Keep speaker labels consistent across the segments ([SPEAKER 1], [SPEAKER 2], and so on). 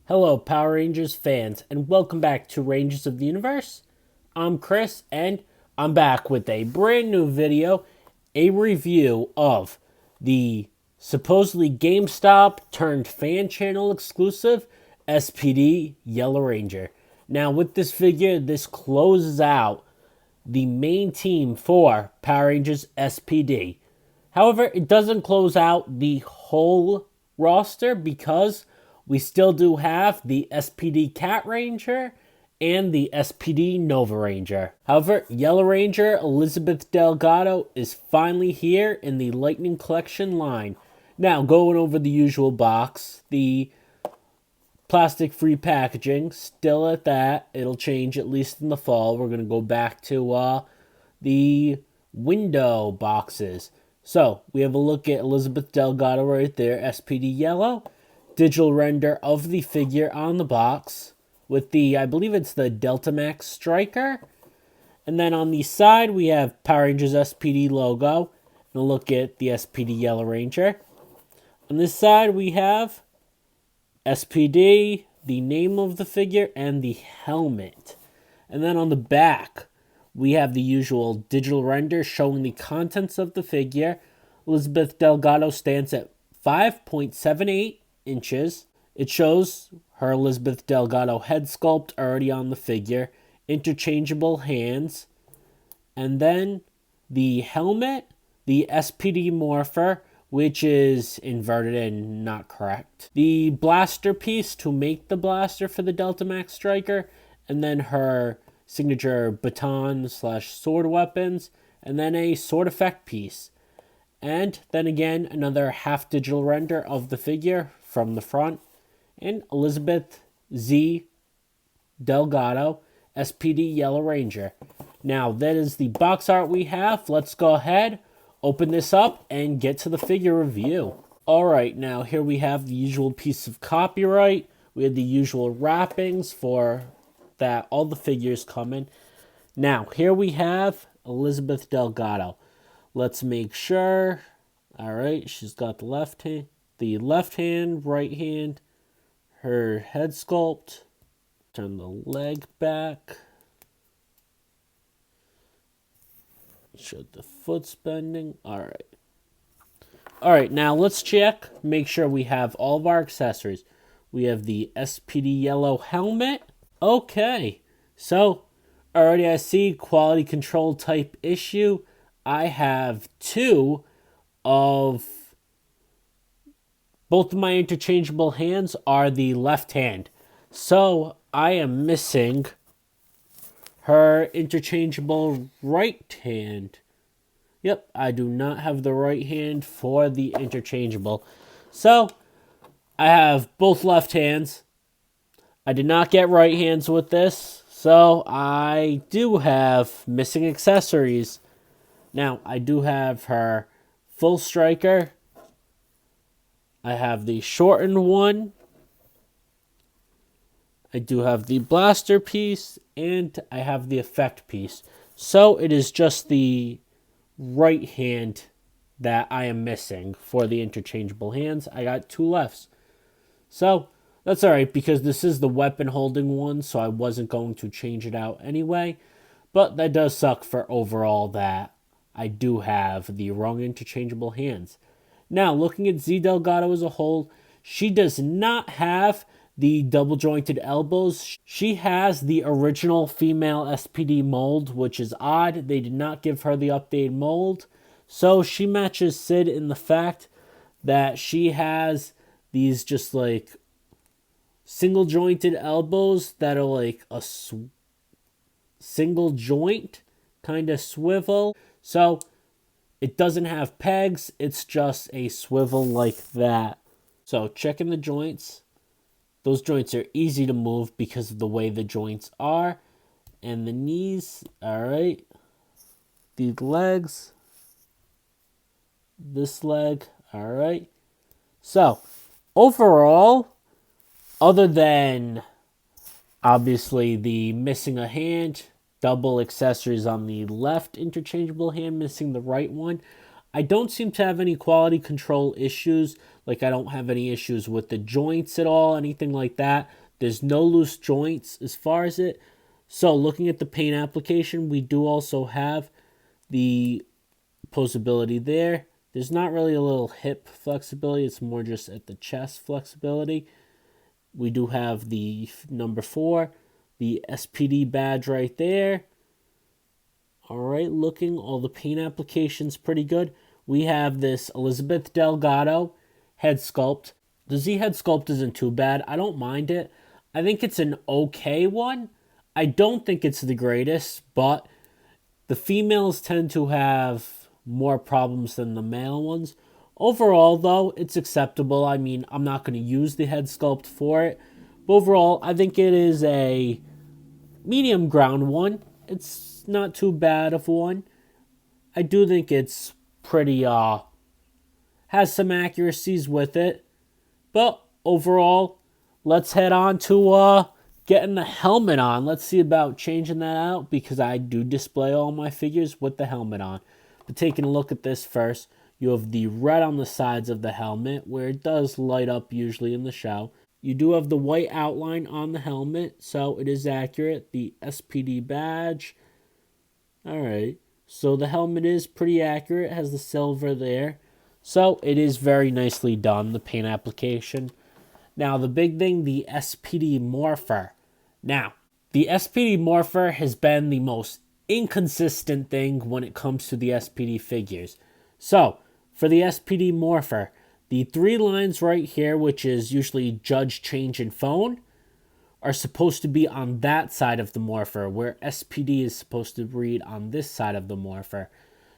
[SPEAKER 1] Hello, Power Rangers fans, and welcome back to Rangers of the Universe. I'm Chris, and I'm back with a brand new video, a review of the supposedly GameStop turned fan channel exclusive SPD Yellow Ranger. Now, with this figure, this closes out the main team for Power Rangers SPD. However, it doesn't close out the whole roster because we still do have the SPD Cat Ranger and the SPD Nova Ranger. However, Yellow Ranger Elizabeth Delgado is finally here in the Lightning Collection line. Now, going over the usual box, the plastic-free packaging, still at that. It'll change at least in the fall. We're going to go back to the window boxes. So, we have a look at Elizabeth Delgado right there, SPD Yellow. Digital render of the figure on the box with the, I believe it's the Delta Max Striker. And then on the side, we have Power Rangers SPD logo. And a look at the SPD Yellow Ranger. On this side, we have SPD, the name of the figure, and the helmet. And then on the back, we have the usual digital render showing the contents of the figure. Elizabeth Delgado stands at 5.78 inches. It shows her Elizabeth Delgado head sculpt already on the figure, interchangeable hands, and then the helmet, the SPD morpher, which is inverted and not correct, the blaster piece to make the blaster for the Delta Max Striker, and then her signature baton / sword weapons, and then a sword effect piece. And then again, another half digital render of the figure from the front. And Elizabeth Z. Delgado, SPD Yellow Ranger. Now, that is the box art we have. Let's go ahead, open this up, and get to the figure review. Alright, now here we have the usual piece of copyright. We have the usual wrappings for that all the figures come in. Now, here we have Elizabeth Delgado. Let's make sure. All right, she's got the left hand, right hand, her head sculpt. Turn the leg back. Show the foot's bending. All right. All right, now let's check. Make sure we have all of our accessories. We have the SPD yellow helmet. Okay, so already I see quality control type issue. I have two of both of my interchangeable hands are the left hand. So I am missing her interchangeable right hand. Yep, I do not have the right hand for the interchangeable. So I have both left hands. I did not get right hands with this. So I do have missing accessories. Now, I do have her full striker. I have the shortened one. I do have the blaster piece, and I have the effect piece. So it is just the right hand that I am missing for the interchangeable hands. I got two lefts. So that's alright because this is the weapon holding one, so I wasn't going to change it out anyway. But that does suck for overall that I do have the wrong interchangeable hands. Now, looking at Z Delgado as a whole, she does not have the double jointed elbows. She has the original female SPD mold, which is odd. They did not give her the updated mold. So she matches Sid in the fact that she has these just like single jointed elbows that are like a single joint kind of swivel. So it doesn't have pegs, it's just a swivel like that. So checking the joints. Those joints are easy to move because of the way the joints are. And the knees, alright. The legs. This leg, alright. So, overall, other than obviously the missing a hand, double accessories on the left interchangeable hand, missing the right one, I don't seem to have any quality control issues. Like, I don't have any issues with the joints at all, anything like that. There's no loose joints as far as it. So looking at the paint application, we do also have the posability there. There's not really a little hip flexibility. It's more just at the chest flexibility. We do have the number 4, the SPD badge right there. All right, looking, all the paint applications pretty good. We have this Elizabeth Delgado head sculpt. The Z head sculpt isn't too bad. I don't mind it. I think it's an okay one. I don't think it's the greatest, but the females tend to have more problems than the male ones. Overall, though, it's acceptable. I mean, I'm not going to use the head sculpt for it. But overall, I think it is a medium ground one. It's not too bad of one. I do think it's pretty, has some accuracies with it. But overall, let's head on to getting the helmet on. Let's see about changing that out, because I do display all my figures with the helmet on. But taking a look at this first, you have the red on the sides of the helmet, where it does light up usually in the show. You do have the white outline on the helmet, so it is accurate. The SPD badge. Alright, so the helmet is pretty accurate. It has the silver there. So it is very nicely done, the paint application. Now, the big thing, the SPD Morpher. Now, the SPD Morpher has been the most inconsistent thing when it comes to the SPD figures. So, for the SPD Morpher, the 3 lines right here, which is usually Judge, Change, and Phone, are supposed to be on that side of the Morpher, where SPD is supposed to read on this side of the Morpher.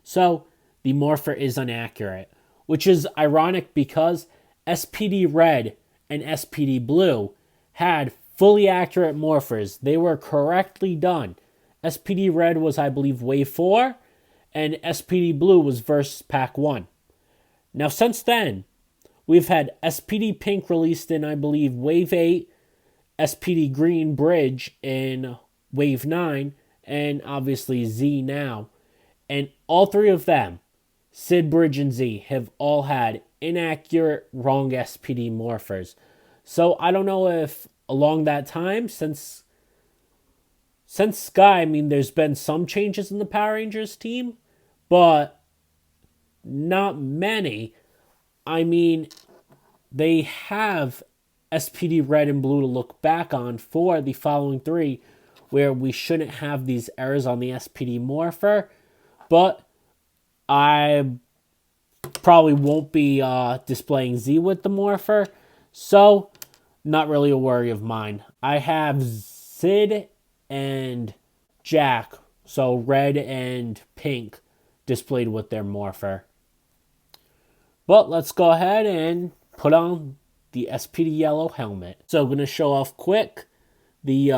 [SPEAKER 1] So, the Morpher is inaccurate, which is ironic because SPD Red and SPD Blue had fully accurate morphers. They were correctly done. SPD Red was, I believe, Wave 4, and SPD Blue was Versus Pack 1. Now, since then, we've had SPD Pink released in, I believe, Wave 8, SPD Green Bridge in Wave 9, and obviously Z now. And all 3 of them, Sid, Bridge, and Z, have all had inaccurate, wrong SPD morphers. So I don't know if along that time, since Sky, I mean, there's been some changes in the Power Rangers team, but not many. I mean, they have SPD Red and Blue to look back on for the following 3, where we shouldn't have these errors on the SPD morpher, but I probably won't be displaying Z with the morpher, so not really a worry of mine. I have Sid and Jack, so red and pink, displayed with their morpher. But let's go ahead and put on the SPD yellow helmet. So I'm going to show off quick the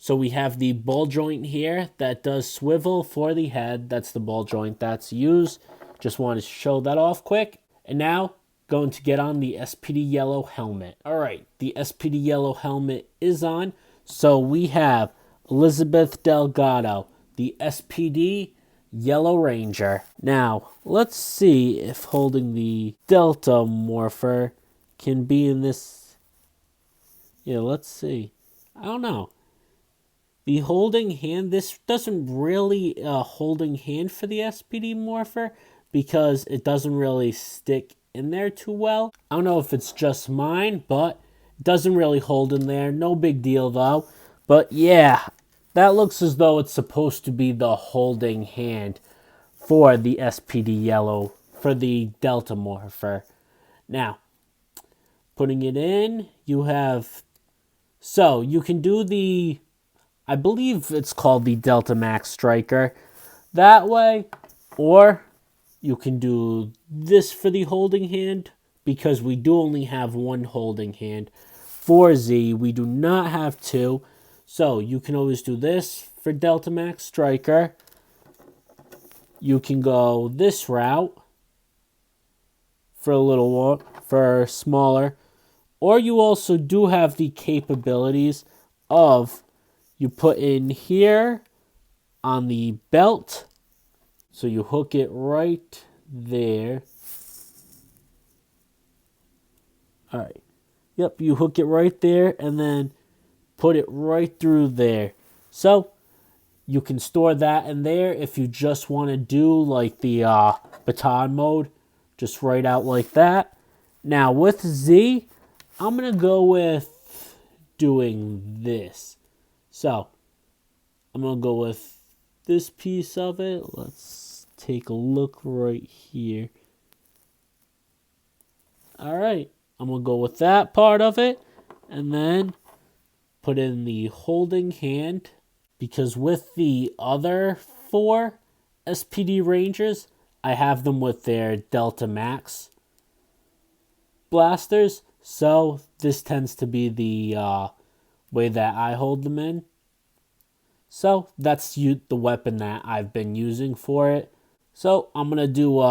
[SPEAKER 1] so we have the ball joint here that does swivel for the head. That's the ball joint that's used. Just wanted to show that off quick. And now going to get on the SPD yellow helmet. All right, the SPD yellow helmet is on. So we have Elizabeth Delgado, the SPD Yellow Ranger. Now, let's see if holding the Delta Morpher can be in this. Yeah, let's see. I don't know. The holding hand, this doesn't really holding hand for the SPD Morpher because it doesn't really stick in there too well. I don't know if it's just mine, but it doesn't really hold in there. No big deal though. But yeah, that looks as though it's supposed to be the holding hand for the SPD Yellow, for the Delta Morpher. Now, putting it in, you have, so you can do the, I believe it's called the Delta Max Striker that way, or you can do this for the holding hand, because we do only have one holding hand. For Z, we do not have 2. So you can always do this for Delta Max Striker. You can go this route for a little more, for smaller. Or you also do have the capabilities of, you put in here on the belt. So you hook it right there. All right. Yep, you hook it right there and then put it right through there. So you can store that in there if you just want to do like the baton mode. Just right out like that. Now with Z, I'm going to go with doing this. So I'm going to go with this piece of it. Let's take a look right here. All right. I'm going to go with that part of it. And then put in the holding hand. Because with the other 4 SPD Rangers, I have them with their Delta Max blasters. So this tends to be the way that I hold them in. So that's the weapon that I've been using for it. So I'm going to do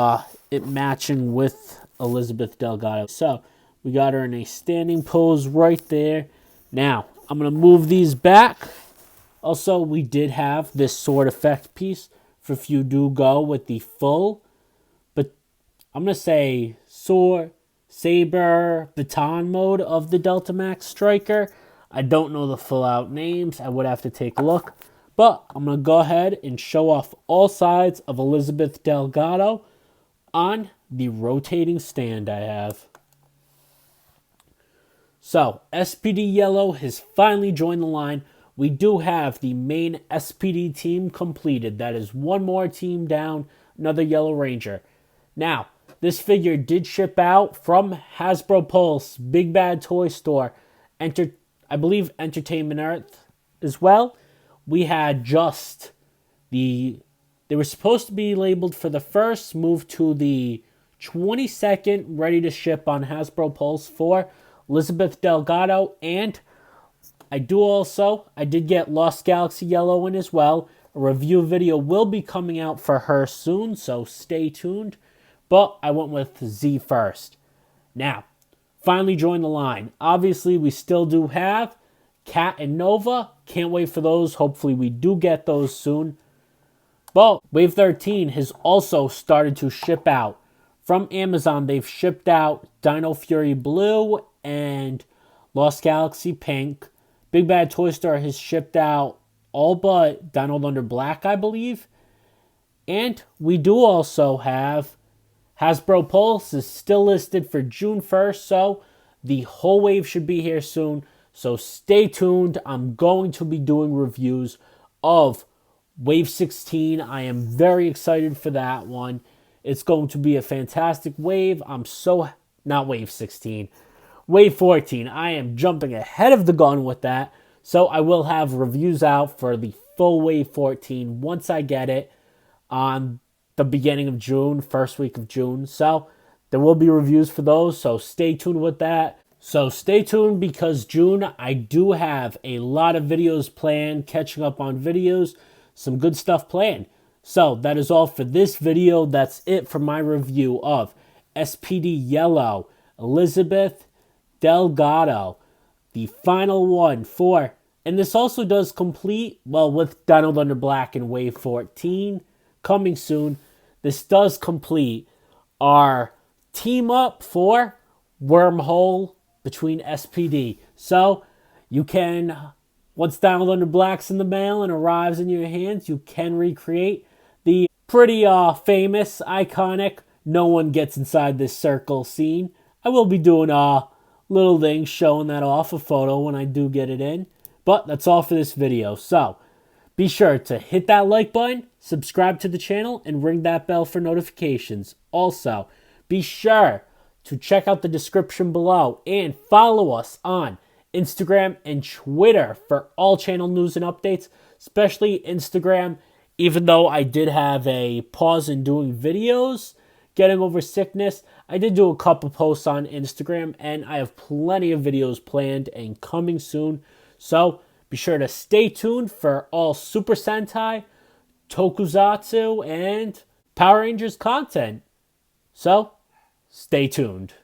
[SPEAKER 1] it matching with Elizabeth Delgado. So we got her in a standing pose right there. Now I'm going to move these back. Also, we did have this sword effect piece for if you do go with the full, but I'm going to say sword, saber, baton mode of the Delta Max Striker. I don't know the full out names. I would have to take a look. But I'm going to go ahead and show off all sides of Elizabeth Delgado on the rotating stand I have. So, SPD Yellow has finally joined the line. We do have the main SPD team completed. That is one more team down, another Yellow Ranger. Now, this figure did ship out from Hasbro Pulse, Big Bad Toy Store, I believe Entertainment Earth as well. We had just they were supposed to be labeled for the 1st, moved to the 22nd, ready to ship on Hasbro Pulse for Elizabeth Delgado, and I did get Lost Galaxy Yellow in as well. A review video will be coming out for her soon, so stay tuned. But I went with Z first. Now, finally joined the line. Obviously, we still do have Cat and Nova. Can't wait for those. Hopefully, we do get those soon. But Wave 13 has also started to ship out. From Amazon, they've shipped out Dino Fury Blue and Lost Galaxy Pink. Big Bad Toy Store has shipped out all but Dino Thunder Black, I believe. And we do also have Hasbro Pulse is still listed for June 1st, so the whole wave should be here soon. So stay tuned. I'm going to be doing reviews of Wave 16. I am very excited for that one. It's going to be a fantastic wave. Not Wave 16. Wave 14. I am jumping ahead of the gun with that. So I will have reviews out for the full Wave 14 once I get it on the beginning of June, first week of June. So there will be reviews for those. So stay tuned with that. So stay tuned because June, I do have a lot of videos planned, catching up on videos, some good stuff planned. So that is all for this video. That's it for my review of SPD Yellow, Elizabeth Delgado, the final one for, and this also does complete, well, with Dino Thunder Black and Wave 14 coming soon, this does complete our team up for Wormhole between SPD. So you can, once Dino Thunder Black's in the mail and arrives in your hands, you can recreate the pretty famous, iconic, no one gets inside this circle scene. I will be doing little things showing that off, a photo when I do get it in. But that's all for this video. So be sure to hit that like button, subscribe to the channel, and ring that bell for notifications. Also, be sure to check out the description below and follow us on Instagram and Twitter for all channel news and updates, especially Instagram. Even though I did have a pause in doing videos, getting over sickness, I did do a couple posts on Instagram, and I have plenty of videos planned and coming soon. So be sure to stay tuned for all Super Sentai, Tokusatsu, and Power Rangers content. So stay tuned.